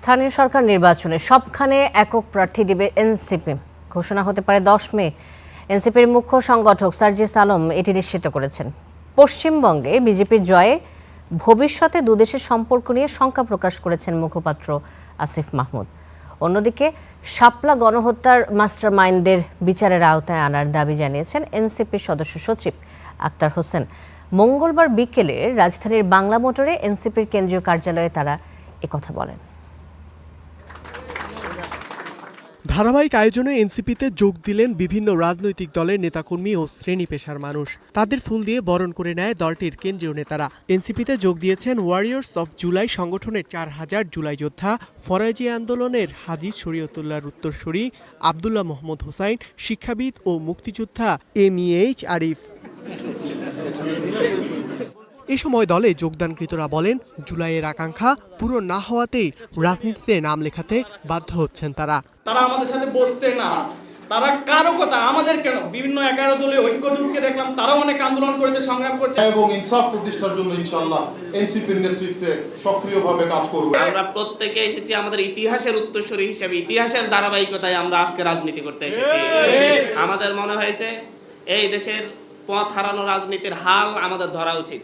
স্থানীয় সরকার নির্বাচনে সবখানে একক প্রার্থী দিবে এনসিপি। ঘোষণা হতে পারে 10 মে। এনসিপির মুখ্য সংগঠক সার্জিস আলম এটি নিশ্চিত করেছেন। পশ্চিমবঙ্গে বিজেপির জয়ে ভবিষ্যতে দুদেশের সম্পর্ক নিয়ে শঙ্কা প্রকাশ করেছেন মুখপাত্র আসিফ মাহমুদ। অন্যদিকে শাপলা গণহত্যার মাস্টারমাইন্ডের বিচারের আওতায় আনার দাবি জানিয়েছেন এনসিপির সদস্য সচিব আক্তার হোসেন। মঙ্গলবার বিকেলে রাজধানীর বাংলা মোটরে এনসিপির কেন্দ্রীয় কার্যালয়ে তারা একথা বলেন। ধারাবাহিক আয়োজনে এনসিপিতে যোগ দিলেন বিভিন্ন রাজনৈতিক দলের নেতাকর্মী ও শ্রেণী পেশার মানুষ। তাদের ফুল দিয়ে বরণ করে নেয় দলটির কেন্দ্রীয় নেতারা। এনসিপিতে যোগ দিয়েছেন ওয়ারিয়র্স অফ জুলাই সংগঠনের 4000 জুলাই যোদ্ধা, ফরাজি আন্দোলনের হাজী শরীয়তুল্লাহর উত্তরসূরি আবদুল্লাহ মোহাম্মদ হোসাইন, শিক্ষাবিদ ও মুক্তিযোদ্ধা এমইএইচ আরিফ। এ সময় দলে যোগদানকৃতরা বলেন, জুলাইয়ের আকাঙ্ক্ষা পূরণ না হওয়াতেই রাজনীতিতে নাম লেখাতে বাধ্য হচ্ছেন তারা। তারা আমাদের সাথে বসতে না, তারা কারো কথা আমাদের কেন বিভিন্ন 11 দলীয় ঐক্যজোটকে দেখলাম, তারাও অনেক আন্দোলন করেছে, সংগ্রাম করেছে এবং ইনসাফ প্রতিষ্ঠার জন্য ইনশাআল্লাহ এনসিপির নেতৃত্বে সক্রিয়ভাবে কাজ করব। আমরা প্রত্যেকে এসেছি আমাদের ইতিহাসের উত্তরসূরি হিসেবে, ইতিহাসের ধারাবাহিকতায় আমরা আজকে রাজনীতি করতে এসেছি। আমাদের মনে হয়েছে এই দেশের পথ হারানো রাজনীতির হাল আমাদের ধরা উচিত।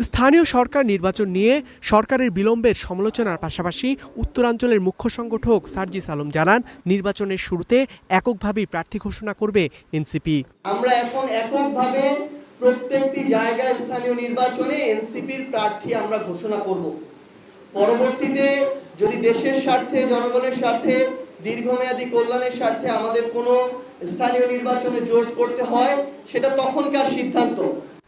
স্থানীয় সরকার নির্বাচন নিয়ে সরকারের বিলম্বের সমালোচনার পাশাপাশি উত্তরাঞ্চলের মুখ্য সংগঠক সার্জিস আলম জানান, নির্বাচনের শুরুতে এককভাবেই প্রার্থী ঘোষণা করবে এনসিপি। আমরা এখন এককভাবে প্রত্যেকটি জায়গায় স্থানীয় নির্বাচনে এনসিপির প্রার্থী আমরা ঘোষণা করব। পরবর্তীতে যদি দেশের স্বার্থে, জনগণের স্বার্থে, দীর্ঘমেয়াদী কল্যাণের স্বার্থে আমাদের কোনো স্থানীয় নির্বাচনে জোট করতে হয়, সেটা তখনকার সিদ্ধান্ত।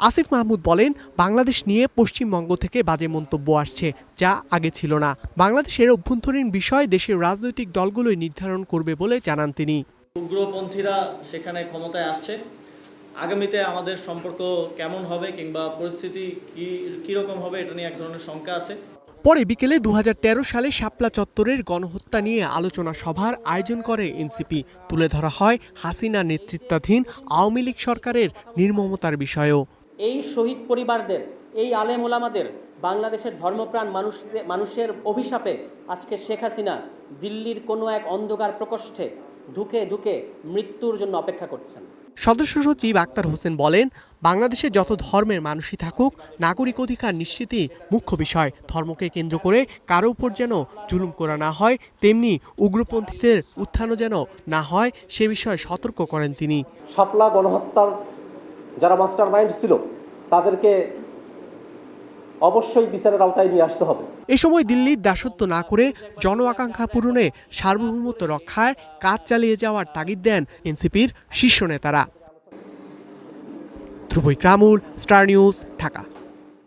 আসিফ মাহমুদ বলেন, বাংলাদেশ নিয়ে পশ্চিমবঙ্গ থেকে বাজে মন্তব্য আসছে, যা আগে ছিল না। বাংলাদেশের অভ্যন্তরীণ বিষয় দেশের রাজনৈতিক দলগুলোই নির্ধারণ করবে বলে জানান তিনি। উগ্রপন্থীরা সেখানে ক্ষমতায় আসছে, আগামীতে আমাদের সম্পর্ক কেমন হবে কিংবা পরিস্থিতি কীরকম হবে এটা নিয়ে এক ধরনের শঙ্কা আছে। পরে বিকেলে 2013 সালে শাপলা চত্বরের গণহত্যা নিয়ে আলোচনা সভার আয়োজন করে এনসিপি। তুলে ধরা হয় হাসিনা নেতৃত্বাধীন আওয়ামী লীগ সরকারের নির্মমতার বিষয়ও। এই শহীদ পরিবারদের, এই আলেম ওলামাদের, বাংলাদেশের ধর্মপ্রাণ মানুষের অভিশাপে আজকে শেখ হাসিনা দিল্লির কোনো এক অন্ধকার প্রকোষ্ঠে ঢুকে ঢুকে মৃত্যুর জন্য অপেক্ষা করছেন। সদস্য সচিব আক্তার হোসেন বলেন, বাংলাদেশে যত ধর্মের মানুষই থাকুক, নাগরিক অধিকার নিশ্চিতই মুখ্য বিষয়। ধর্মকে কেন্দ্র করে কারো উপর যেন জুলুম করা না হয়, তেমনি উগ্রপন্থীদের উত্থানও যেন না হয়, সে বিষয়ে সতর্ক করেন তিনি। শাপলা গণহত্যার যারা মাস্টারমাইন্ড ছিল তাদেরকে অবশ্যই বিচারের আওতায় নিয়ে আসতে হবে। এ সময় দিল্লির দাসত্ব না করে জন আকাঙ্ক্ষা পূরণে সার্বভৌমত্ব রক্ষায় কাজ চালিয়ে যাওয়ার তাগিদ দেন এনসিপির শীর্ষ নেতারা। ধ্রুব ইকরামুল, স্টার নিউজ, ঢাকা।